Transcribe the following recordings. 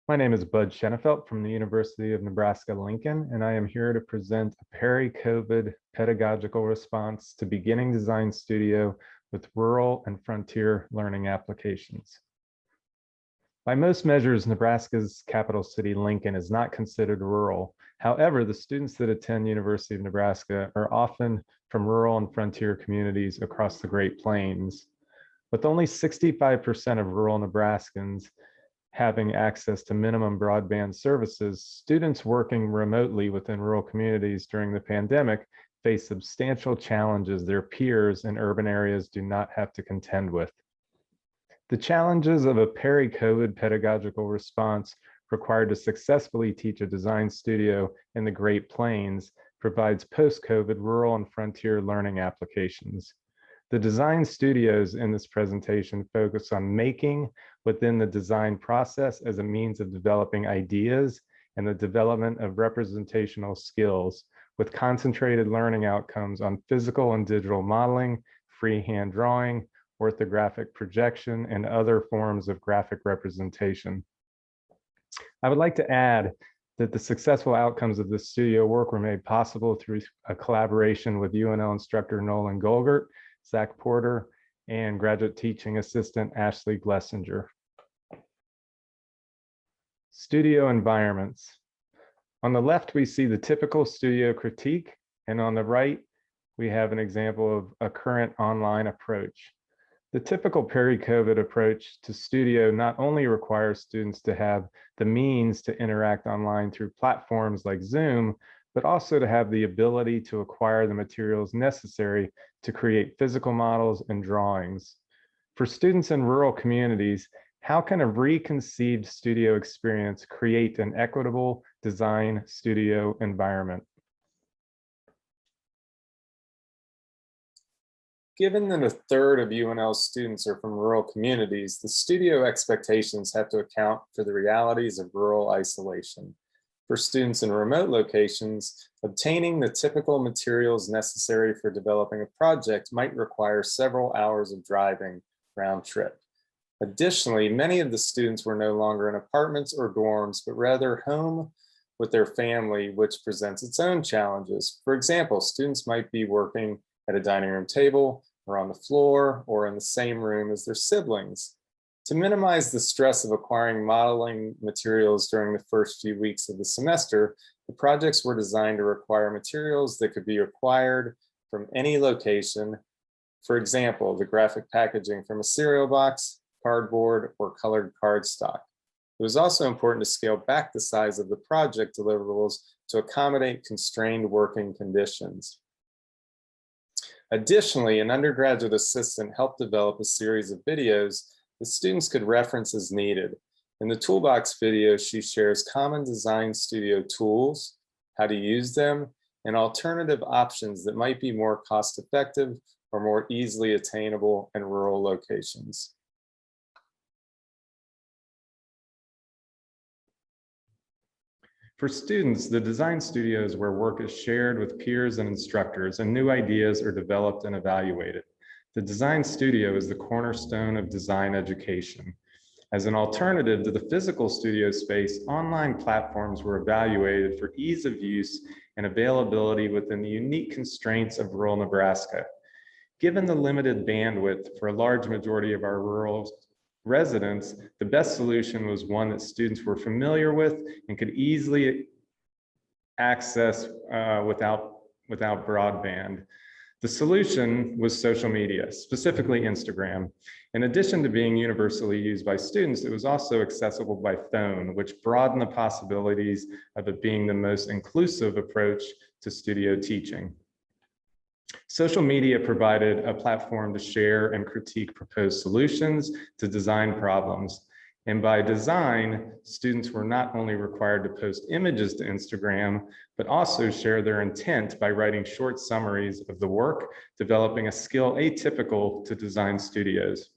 My name is Bud Shenefelt from the University of Nebraska-Lincoln, and I am here to present a Peri-COVID pedagogical response to beginning design studio with rural and frontier learning applications. By most measures, Nebraska's capital city, Lincoln, is not considered rural. However, the students that attend University of Nebraska are often from rural and frontier communities across the Great Plains. With only 65% of rural Nebraskans having access to minimum broadband services, students working remotely within rural communities during the pandemic face substantial challenges their peers in urban areas do not have to contend with. The challenges of a peri-COVID pedagogical response required to successfully teach a design studio in the Great Plains provides post-COVID rural and frontier learning applications. The design studios in this presentation focus on making within the design process as a means of developing ideas and the development of representational skills with concentrated learning outcomes on physical and digital modeling, freehand drawing, orthographic projection, and other forms of graphic representation. I would like to add that the successful outcomes of this studio work were made possible through a collaboration with UNL instructor Nolan Golgert, Zach Porter, and graduate teaching assistant Ashley Glessinger. Studio environments. On the left, we see the typical studio critique, and on the right, we have an example of a current online approach. The typical peri-COVID approach to studio not only requires students to have the means to interact online through platforms like Zoom, but also to have the ability to acquire the materials necessary to create physical models and drawings. For students in rural communities, how can a reconceived studio experience create an equitable design studio environment? Given that a third of UNL's students are from rural communities, the studio expectations have to account for the realities of rural isolation. For students in remote locations, obtaining the typical materials necessary for developing a project might require several hours of driving round trip. Additionally, many of the students were no longer in apartments or dorms, but rather home with their family, which presents its own challenges. For example, students might be working at a dining room table or on the floor or in the same room as their siblings. To minimize the stress of acquiring modeling materials during the first few weeks of the semester, the projects were designed to require materials that could be acquired from any location. For example, the graphic packaging from a cereal box, cardboard, or colored cardstock. It was also important to scale back the size of the project deliverables to accommodate constrained working conditions. Additionally, an undergraduate assistant helped develop a series of videos that students could reference as needed. In the toolbox video, she shares common design studio tools, how to use them, and alternative options that might be more cost-effective or more easily attainable in rural locations. For students, the design studio is where work is shared with peers and instructors and new ideas are developed and evaluated. The design studio is the cornerstone of design education. As an alternative to the physical studio space, online platforms were evaluated for ease of use and availability within the unique constraints of rural Nebraska. Given the limited bandwidth for a large majority of our rural residents, the best solution was one that students were familiar with and could easily access without broadband. The solution was social media, specifically Instagram. In addition to being universally used by students, it was also accessible by phone, which broadened the possibilities of it being the most inclusive approach to studio teaching. Social media provided a platform to share and critique proposed solutions to design problems. And by design, students were not only required to post images to Instagram, but also share their intent by writing short summaries of the work, developing a skill atypical to design studios.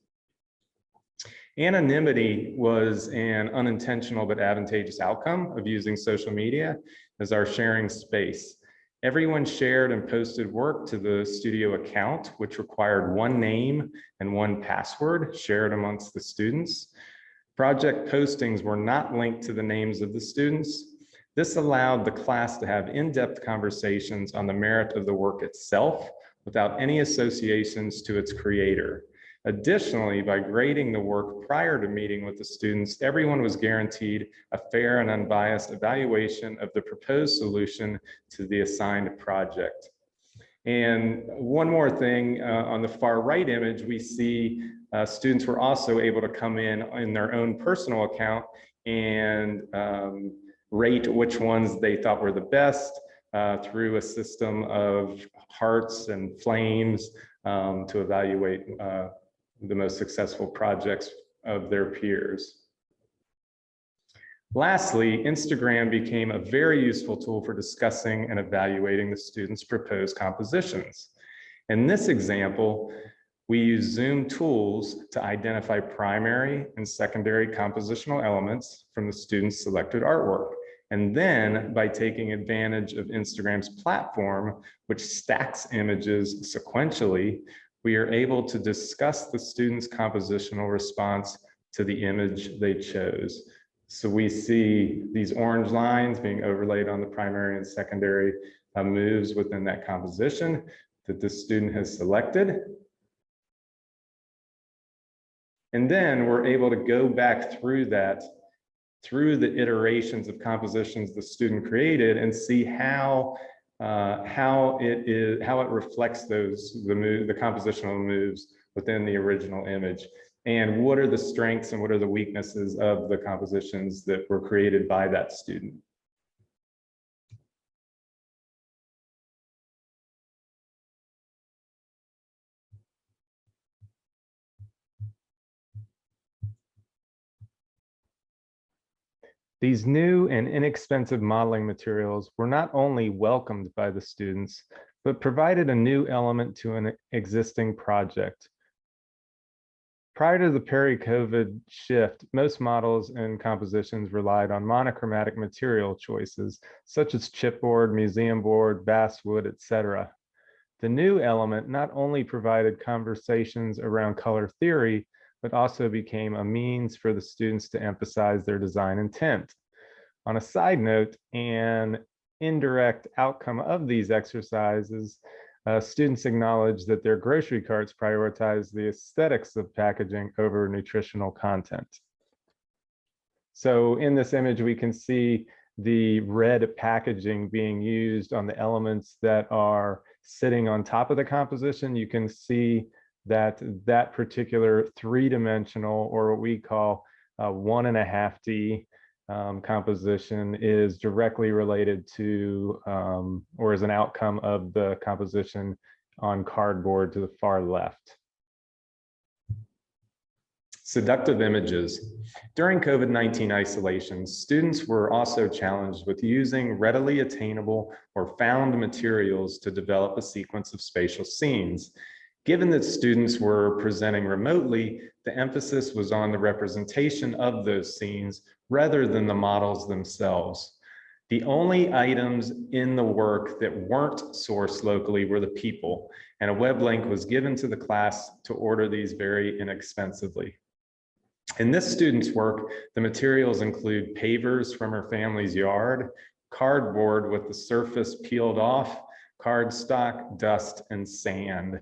Anonymity was an unintentional but advantageous outcome of using social media as our sharing space. Everyone shared and posted work to the studio account, which required one name and one password shared amongst the students. Project postings were not linked to the names of the students. This allowed the class to have in-depth conversations on the merit of the work itself without any associations to its creator. Additionally, by grading the work prior to meeting with the students, everyone was guaranteed a fair and unbiased evaluation of the proposed solution to the assigned project. And one more thing, on the far right image, we see students were also able to come in their own personal account and rate which ones they thought were the best through a system of hearts and flames to evaluate the most successful projects of their peers. Lastly, Instagram became a very useful tool for discussing and evaluating the students' proposed compositions. In this example, we use Zoom tools to identify primary and secondary compositional elements from the students' selected artwork. And then by taking advantage of Instagram's platform, which stacks images sequentially, we are able to discuss the students' compositional response to the image they chose. So we see these orange lines being overlaid on the primary and secondary moves within that composition that the student has selected. And then we're able to go back through that, through the iterations of compositions the student created, and see how it reflects the compositional moves within the original image, and what are the strengths and what are the weaknesses of the compositions that were created by that student. These new and inexpensive modeling materials were not only welcomed by the students, but provided a new element to an existing project. Prior to the Peri-COVID shift, most models and compositions relied on monochromatic material choices, such as chipboard, museum board, basswood, etc. The new element not only provided conversations around color theory, but also became a means for the students to emphasize their design intent. On a side note, an indirect outcome of these exercises, students acknowledge that their grocery carts prioritize the aesthetics of packaging over nutritional content. So in this image, we can see the red packaging being used on the elements that are sitting on top of the composition. You can see that that particular three-dimensional, or what we call 1.5D composition, is directly related to or is an outcome of the composition on cardboard to the far left. Seductive images. During COVID-19 isolation, students were also challenged with using readily attainable or found materials to develop a sequence of spatial scenes. Given that students were presenting remotely, the emphasis was on the representation of those scenes rather than the models themselves. The only items in the work that weren't sourced locally were the people, and a web link was given to the class to order these very inexpensively. In this student's work, the materials include pavers from her family's yard, cardboard with the surface peeled off, cardstock, dust, and sand.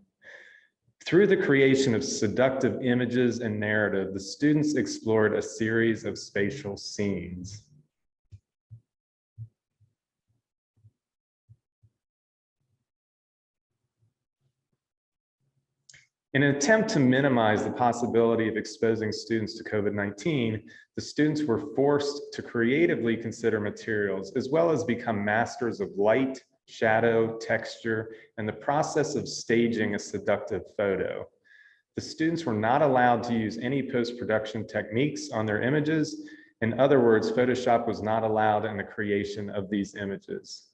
Through the creation of seductive images and narrative, the students explored a series of spatial scenes. In an attempt to minimize the possibility of exposing students to COVID-19, the students were forced to creatively consider materials, as well as become masters of light, shadow, texture, and the process of staging a seductive photo. The students were not allowed to use any post-production techniques on their images. In other words, Photoshop was not allowed in the creation of these images.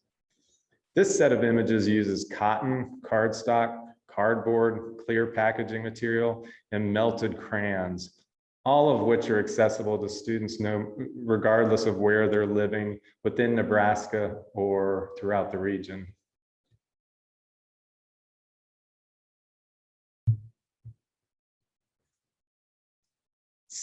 This set of images uses cotton, cardstock, cardboard, clear packaging material, and melted crayons, all of which are accessible to students regardless of where they're living within Nebraska or throughout the region.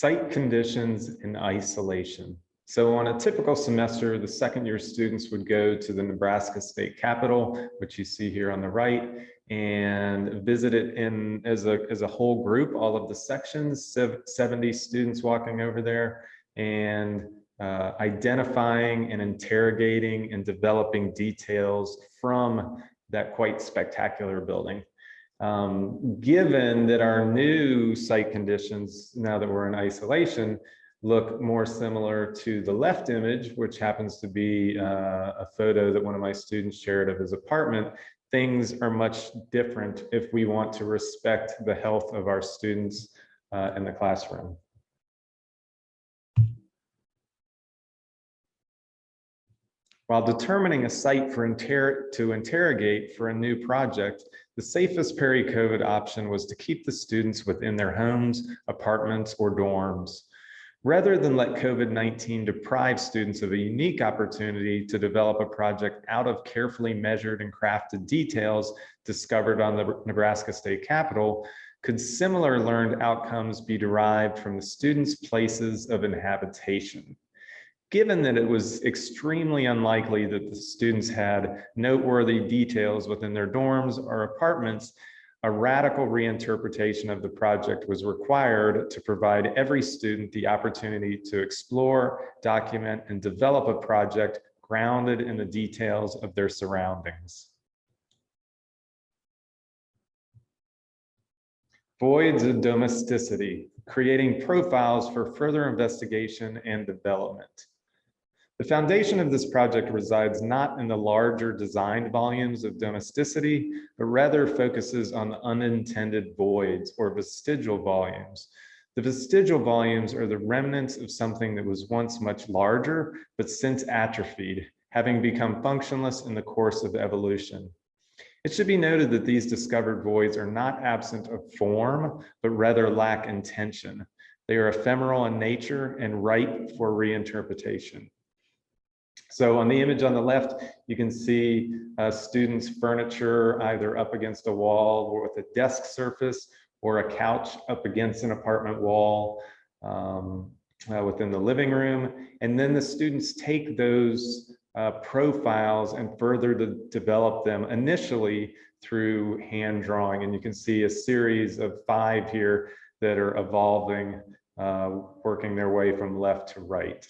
Site conditions and isolation. So on a typical semester, the second year students would go to the Nebraska State Capitol, which you see here on the right, and visit it in as a whole group, all of the sections, 70 students walking over there, and identifying and interrogating and developing details from that quite spectacular building. Given that our new site conditions, now that we're in isolation, look more similar to the left image, which happens to be a photo that one of my students shared of his apartment, things are much different if we want to respect the health of our students in the classroom. While determining a site to interrogate for a new project, the safest Peri-COVID option was to keep the students within their homes, apartments, or dorms. Rather than let COVID-19 deprive students of a unique opportunity to develop a project out of carefully measured and crafted details discovered on the Nebraska State Capitol, could similar learned outcomes be derived from the students' places of inhabitation? Given that it was extremely unlikely that the students had noteworthy details within their dorms or apartments, a radical reinterpretation of the project was required to provide every student the opportunity to explore, document, and develop a project grounded in the details of their surroundings. Voids of domesticity, creating profiles for further investigation and development. The foundation of this project resides not in the larger designed volumes of domesticity, but rather focuses on the unintended voids or vestigial volumes. The vestigial volumes are the remnants of something that was once much larger, but since atrophied, having become functionless in the course of evolution. It should be noted that these discovered voids are not absent of form, but rather lack intention. They are ephemeral in nature and ripe for reinterpretation. So on the image on the left, you can see students' furniture either up against a wall or with a desk surface, or a couch up against an apartment wall within the living room. And then the students take those profiles and further develop them initially through hand drawing. And you can see a series of 5 here that are evolving, working their way from left to right.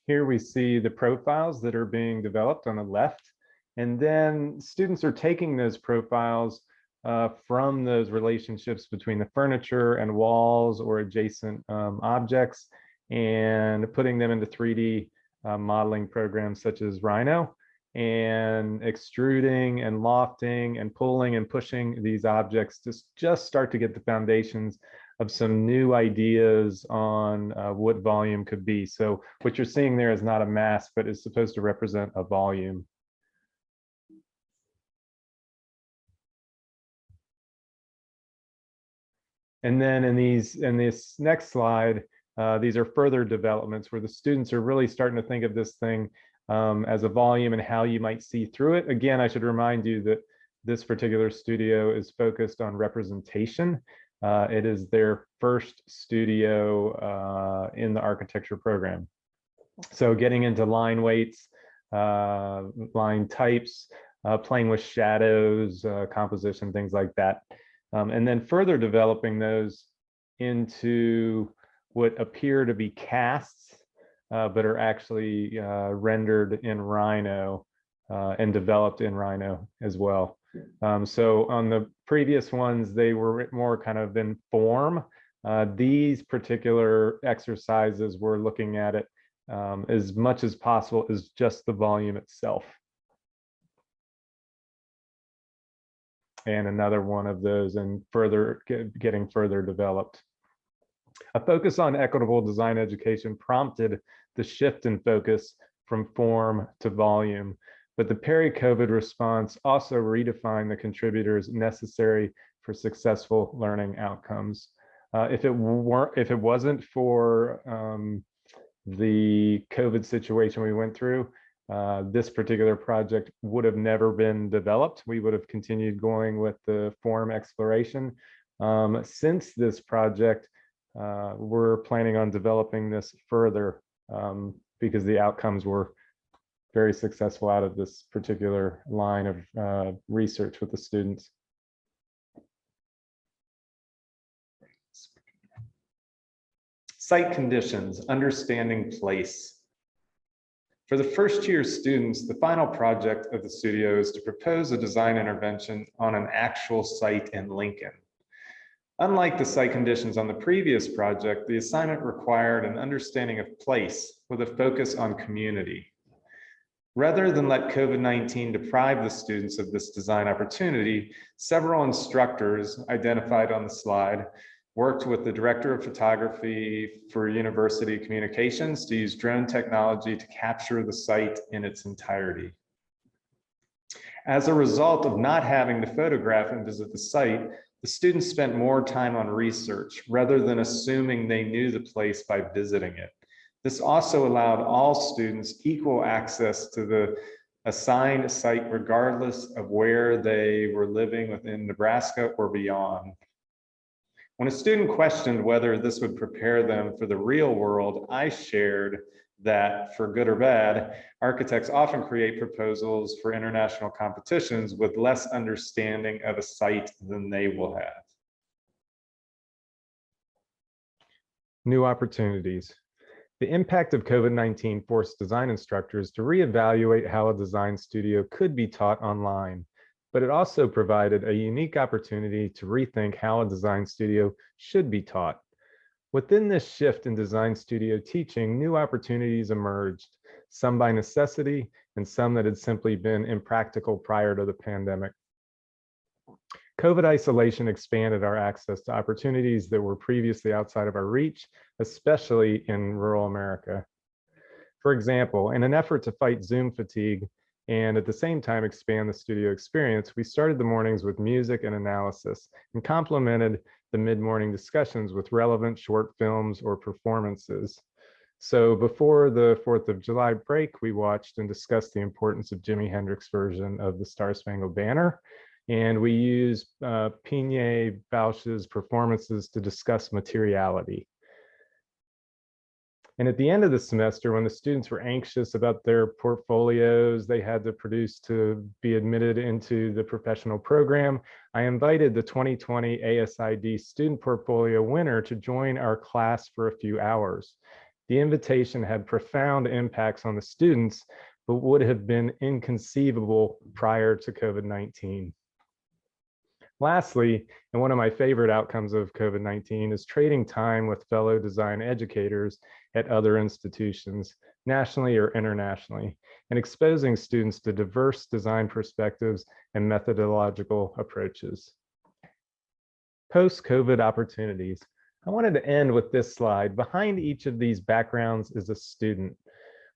Here we see the profiles that are being developed on the left, and then students are taking those profiles from those relationships between the furniture and walls or adjacent objects, and putting them into 3D modeling programs such as Rhino, and extruding and lofting and pulling and pushing these objects to just start to get the foundations of some new ideas on what volume could be. So what you're seeing there is not a mass, but is supposed to represent a volume. And then in this next slide, these are further developments where the students are really starting to think of this thing as a volume and how you might see through it. Again, I should remind you that this particular studio is focused on representation. It is their first studio in the architecture program. So getting into line weights, line types, playing with shadows, composition, things like that. And then further developing those into what appear to be casts, but are actually rendered in Rhino and developed in Rhino as well. So on the previous ones, they were more kind of in form. These particular exercises, we're looking at it as much as possible as just the volume itself. And another one of those, and further getting further developed. A focus on equitable design education prompted the shift in focus from form to volume. But the Peri-COVID response also redefined the contributors necessary for successful learning outcomes. If it wasn't for the COVID situation we went through, this particular project would have never been developed. We would have continued going with the form exploration. Since this project, we're planning on developing this further because the outcomes were very successful out of this particular line of research with the students. Site conditions, understanding place. For the first year students, the final project of the studio is to propose a design intervention on an actual site in Lincoln. Unlike the site conditions on the previous project, the assignment required an understanding of place with a focus on community. Rather than let COVID-19 deprive the students of this design opportunity, several instructors identified on the slide worked with the director of photography for university communications to use drone technology to capture the site in its entirety. As a result of not having to photograph and visit the site, the students spent more time on research rather than assuming they knew the place by visiting it. This also allowed all students equal access to the assigned site regardless of where they were living within Nebraska or beyond. When a student questioned whether this would prepare them for the real world, I shared that, for good or bad, architects often create proposals for international competitions with less understanding of a site than they will have. New opportunities. The impact of COVID-19 forced design instructors to reevaluate how a design studio could be taught online, but it also provided a unique opportunity to rethink how a design studio should be taught. Within this shift in design studio teaching, new opportunities emerged, some by necessity and some that had simply been impractical prior to the pandemic. COVID isolation expanded our access to opportunities that were previously outside of our reach, especially in rural America. For example, in an effort to fight Zoom fatigue and at the same time expand the studio experience, we started the mornings with music and analysis and complemented the mid-morning discussions with relevant short films or performances. So before the 4th of July break, we watched and discussed the importance of Jimi Hendrix's version of the Star Spangled Banner. And we used Pigne Bausch's performances to discuss materiality. And at the end of the semester, when the students were anxious about their portfolios they had to produce to be admitted into the professional program, I invited the 2020 ASID student portfolio winner to join our class for a few hours. The invitation had profound impacts on the students, but would have been inconceivable prior to COVID-19. Lastly, and one of my favorite outcomes of COVID-19 is trading time with fellow design educators at other institutions, nationally or internationally, and exposing students to diverse design perspectives and methodological approaches. Post-COVID opportunities. I wanted to end with this slide. Behind each of these backgrounds is a student.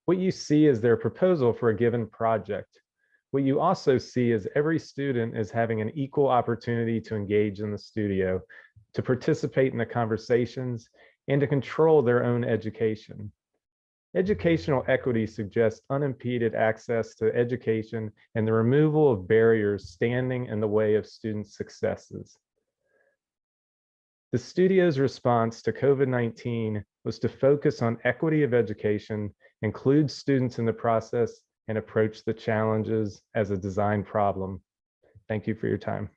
What you see is their proposal for a given project. What you also see is every student is having an equal opportunity to engage in the studio, to participate in the conversations, and to control their own education. Educational equity suggests unimpeded access to education and the removal of barriers standing in the way of students' successes. The studio's response to COVID-19 was to focus on equity of education, include students in the process, and approach the challenges as a design problem. Thank you for your time.